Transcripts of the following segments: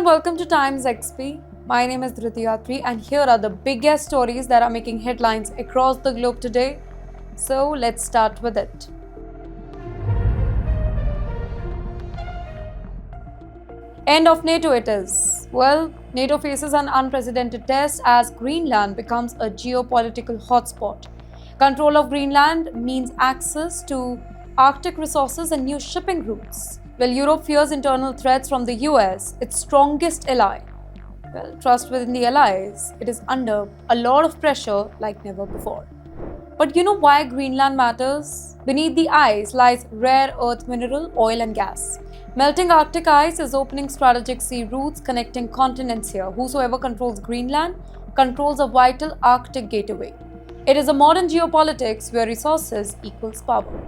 welcome to Times XP. My name is Dhriti Yatri, and here are the biggest stories that are making headlines across the globe today. So let's start with it. End of NATO it is. Well, NATO faces an unprecedented test as Greenland becomes a geopolitical hotspot. Control of Greenland means access to Arctic resources and new shipping routes. While Europe fears internal threats from the US, its strongest ally. Well, trust within the allies, it is under a lot of pressure like never before. But you know why Greenland matters? Beneath the ice lies rare earth mineral, oil and gas. Melting Arctic ice is opening strategic sea routes connecting continents here. Whosoever controls Greenland controls a vital Arctic gateway. It is a modern geopolitics where resources equals power.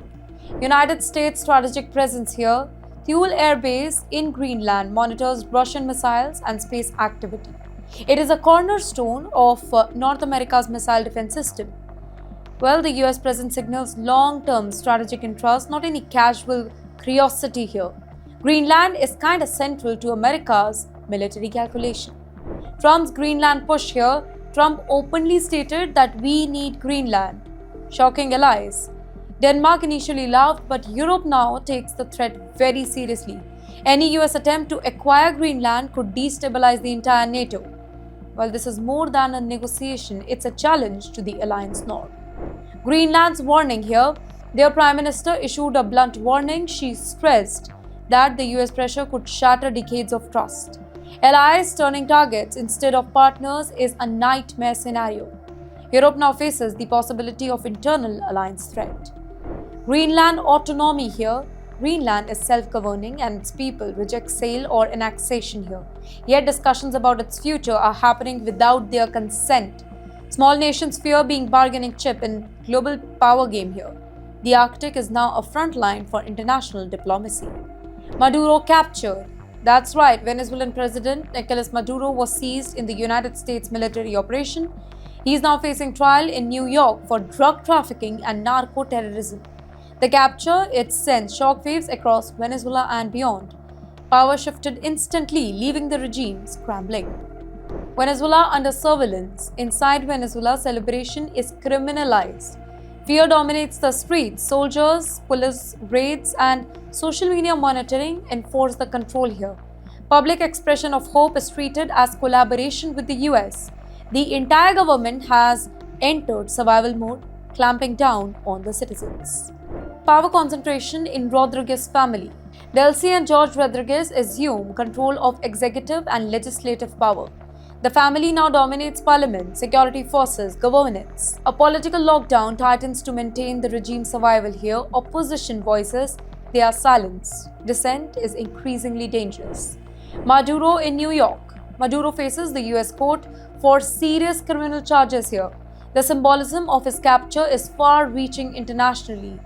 United States strategic presence here. Thule Air Base in Greenland monitors Russian missiles and space activity. It is a cornerstone of North America's missile defense system. Well, the US presence signals long-term strategic interest, not any casual curiosity here. Greenland is kind of central to America's military calculation. Trump's Greenland push here, Trump openly stated that we need Greenland, shocking allies. Denmark initially laughed, but Europe now takes the threat very seriously. Any US attempt to acquire Greenland could destabilize the entire NATO. Well, this is more than a negotiation, it's a challenge to the alliance norm. Greenland's warning here. Their Prime Minister issued a blunt warning. She stressed that the US pressure could shatter decades of trust. Allies turning targets instead of partners is a nightmare scenario. Europe now faces the possibility of internal alliance threat. Greenland autonomy here. Greenland is self-governing and its people reject sale or annexation here. Yet discussions about its future are happening without their consent. Small nations fear being bargaining chip in global power game here. The Arctic is now a front line for international diplomacy. Maduro captured. That's right, Venezuelan President Nicolas Maduro was seized in the United States military operation. He is now facing trial in New York for drug trafficking and narco-terrorism. The capture, it sends shockwaves across Venezuela and beyond. Power shifted instantly, leaving the regime scrambling. Venezuela under surveillance. Inside Venezuela, celebration is criminalized. Fear dominates the streets. Soldiers, police raids, and social media monitoring enforce the control here. Public expression of hope is treated as collaboration with the US. The entire government has entered survival mode, clamping down on the citizens. Power concentration in Rodriguez family. Delcy and George Rodriguez assume control of executive and legislative power. The family now dominates parliament, security forces, governance. A political lockdown tightens to maintain the regime's survival here. Opposition voices, they are silenced. Dissent is increasingly dangerous. Maduro in New York. Maduro faces the US court for serious criminal charges here. The symbolism of his capture is far-reaching internationally.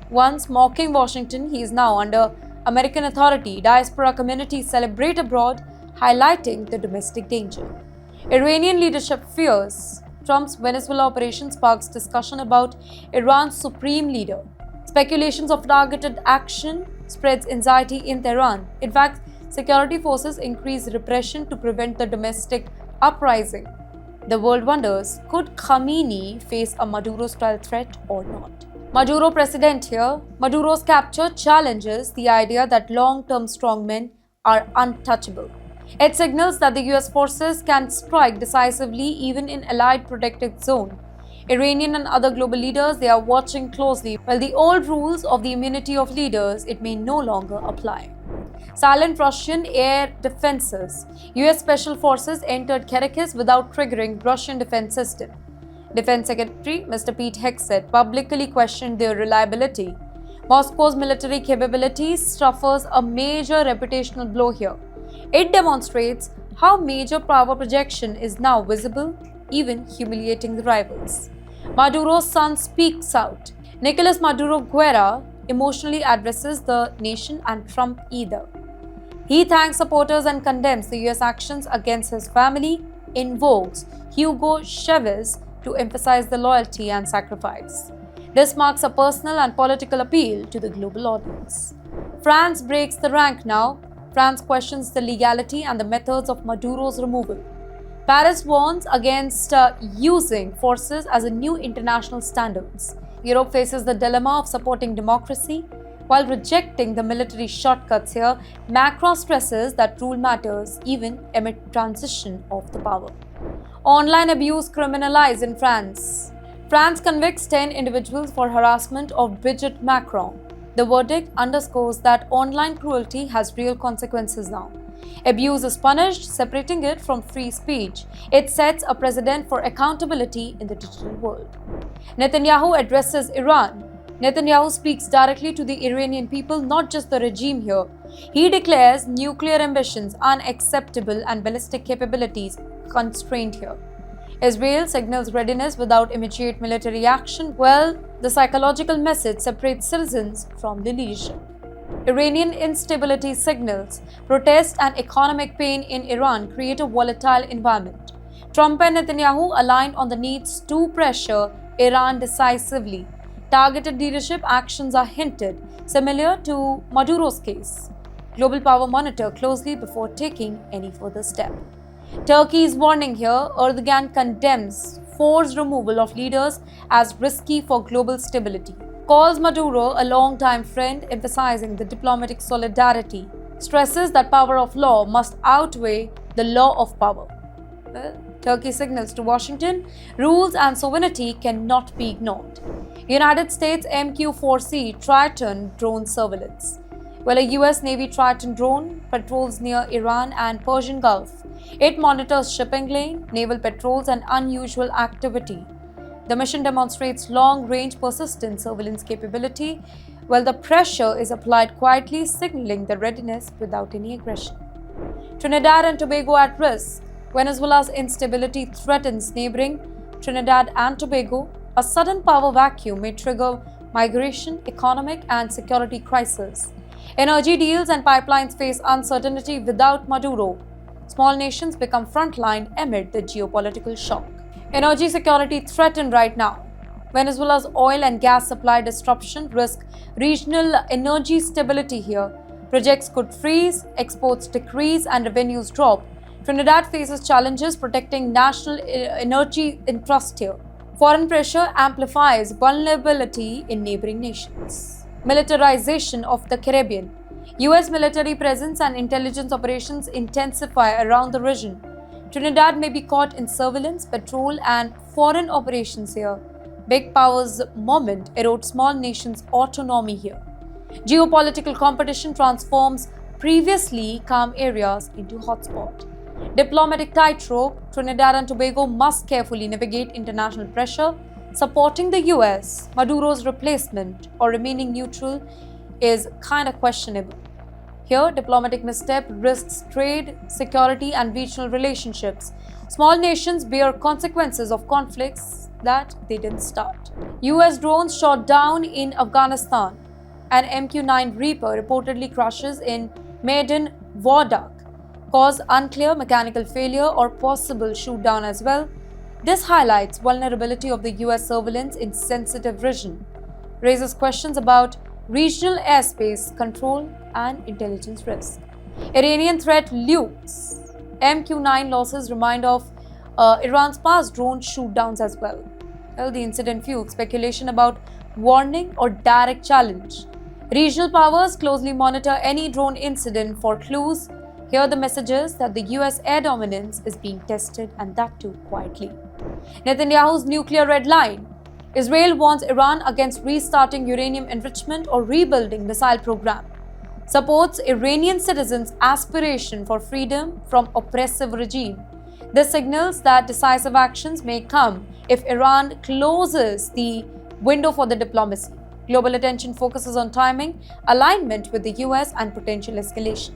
Once mocking Washington, he is now under American authority. Diaspora communities celebrate abroad, highlighting the domestic danger. Iranian leadership fears. Trump's Venezuela operation sparks discussion about Iran's supreme leader. Speculations of targeted action spreads anxiety in Tehran. In fact, security forces increase repression to prevent the domestic uprising. The world wonders, could Khamenei face a Maduro-style threat or not? Maduro president here. Maduro's capture challenges the idea that long-term strongmen are untouchable. It signals that the US forces can strike decisively even in allied protected zone. Iranian and other global leaders, they are watching closely. While the old rules of the immunity of leaders, it may no longer apply. Silent Russian air defenses. US Special Forces entered Caracas without triggering Russian defense system. Defense Secretary Mr. Pete Hegseth publicly questioned their reliability. Moscow's military capabilities suffers a major reputational blow here. It demonstrates how major power projection is now visible, even humiliating the rivals. Maduro's son speaks out. Nicolas Maduro Guerra emotionally addresses the nation and Trump either. He thanks supporters and condemns the US actions against his family, invokes Hugo Chavez to emphasize the loyalty and sacrifice. This marks a personal and political appeal to the global audience. France breaks the rank now. France questions the legality and the methods of Maduro's removal. Paris warns against using forces as a new international standards. Europe faces the dilemma of supporting democracy while rejecting the military shortcuts here. Macron stresses that rule matters even amid transition of the power. Online abuse criminalized in France. France convicts 10 individuals for harassment of Brigitte Macron. The verdict underscores that online cruelty has real consequences now. Abuse is punished, separating it from free speech. It sets a precedent for accountability in the digital world. Netanyahu addresses Iran. Netanyahu speaks directly to the Iranian people, not just the regime here. He declares nuclear ambitions unacceptable and ballistic capabilities constrained here. Israel signals readiness without immediate military action. Well, the psychological message separates citizens from the leadership. Iranian instability signals protest and economic pain in Iran create a volatile environment. Trump and Netanyahu aligned on the needs to pressure Iran decisively. Targeted leadership actions are hinted, similar to Maduro's case. Global Power monitor closely before taking any further step. Turkey is warning here. Erdogan condemns forced removal of leaders as risky for global stability. Calls Maduro a long-time friend, emphasizing the diplomatic solidarity. Stresses that power of law must outweigh the law of power. Well, Turkey signals to Washington, rules and sovereignty cannot be ignored. United States MQ-4C Triton drone surveillance. Well, a US Navy Triton drone patrols near Iran and Persian Gulf. It monitors shipping lane, naval patrols and unusual activity. The mission demonstrates long-range persistent surveillance capability, while the pressure is applied quietly, signaling the readiness without any aggression. Trinidad and Tobago at risk. Venezuela's instability threatens neighboring Trinidad and Tobago. A sudden power vacuum may trigger migration, economic and security crisis. Energy deals and pipelines face uncertainty without Maduro. Small nations become frontline amid the geopolitical shock. Energy security threatened right now. Venezuela's oil and gas supply disruption risk regional energy stability here. Projects could freeze, exports decrease, and revenues drop. Trinidad faces challenges protecting national energy interest here. Foreign pressure amplifies vulnerability in neighboring nations. Militarization of the Caribbean. US military presence and intelligence operations intensify around the region. Trinidad may be caught in surveillance, patrol, and foreign operations here. Big powers' moment erodes small nations' autonomy here. Geopolitical competition transforms previously calm areas into hotspot. Diplomatic tightrope. Trinidad and Tobago must carefully navigate international pressure. Supporting the US, Maduro's replacement, or remaining neutral is kind of questionable. Here, diplomatic misstep risks trade, security, and regional relationships. Small nations bear consequences of conflicts that they didn't start. US drones shot down in Afghanistan. An MQ-9 Reaper reportedly crashes in Maidan Wardak. Cause unclear, mechanical failure or possible shoot down as well. This highlights vulnerability of the US surveillance in sensitive region. Raises questions about regional airspace control and intelligence risk. Iranian threat looms. MQ-9 losses remind of Iran's past drone shoot-downs as well. Well, the incident fueled speculation about warning or direct challenge. Regional powers closely monitor any drone incident for clues. Here the messages that the US air dominance is being tested, and that too quietly. Netanyahu's nuclear red line. Israel warns Iran against restarting uranium enrichment or rebuilding missile program. Supports Iranian citizens' aspiration for freedom from oppressive regime. This signals that decisive actions may come if Iran closes the window for the diplomacy. Global attention focuses on timing, alignment with the US, and potential escalation.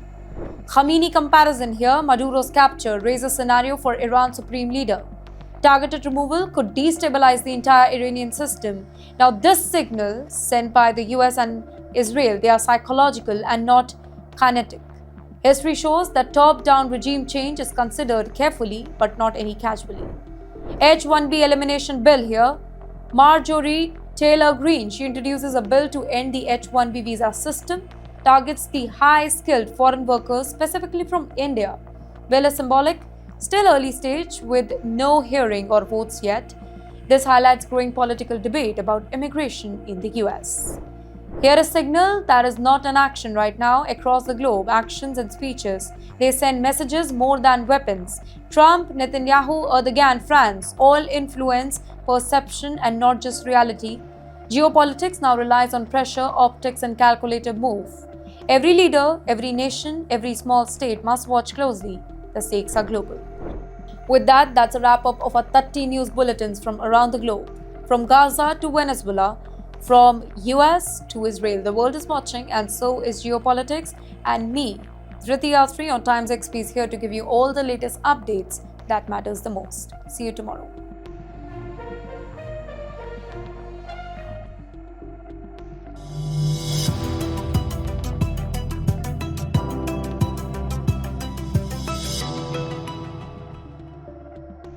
Khamenei comparison here. Maduro's capture raises scenario for Iran's supreme leader. Targeted removal could destabilize the entire Iranian system. Now, this signal sent by the US and Israel, they are psychological and not kinetic. History shows that top-down regime change is considered carefully but not any casually. H-1B elimination bill here. Marjorie Taylor Greene, she introduces a bill to end the H-1B visa system. targets the high-skilled foreign workers specifically from India. Well, is symbolic? Still early stage with no hearing or votes yet. This highlights growing political debate about immigration in the US. Here is signal that is not an action right now across the globe. Actions and speeches, they send messages more than weapons. Trump, Netanyahu, Erdogan, France all influence perception and not just reality. Geopolitics now relies on pressure, optics, and calculated move. Every leader, every nation, every small state must watch closely. The stakes are global. With that, that's a wrap up of our 30 news bulletins from around the globe. From Gaza to Venezuela, from US to Israel, the world is watching, and so is geopolitics. And me, Dhriti Yastri on Times XP is here to give you all the latest updates that matters the most. See you tomorrow.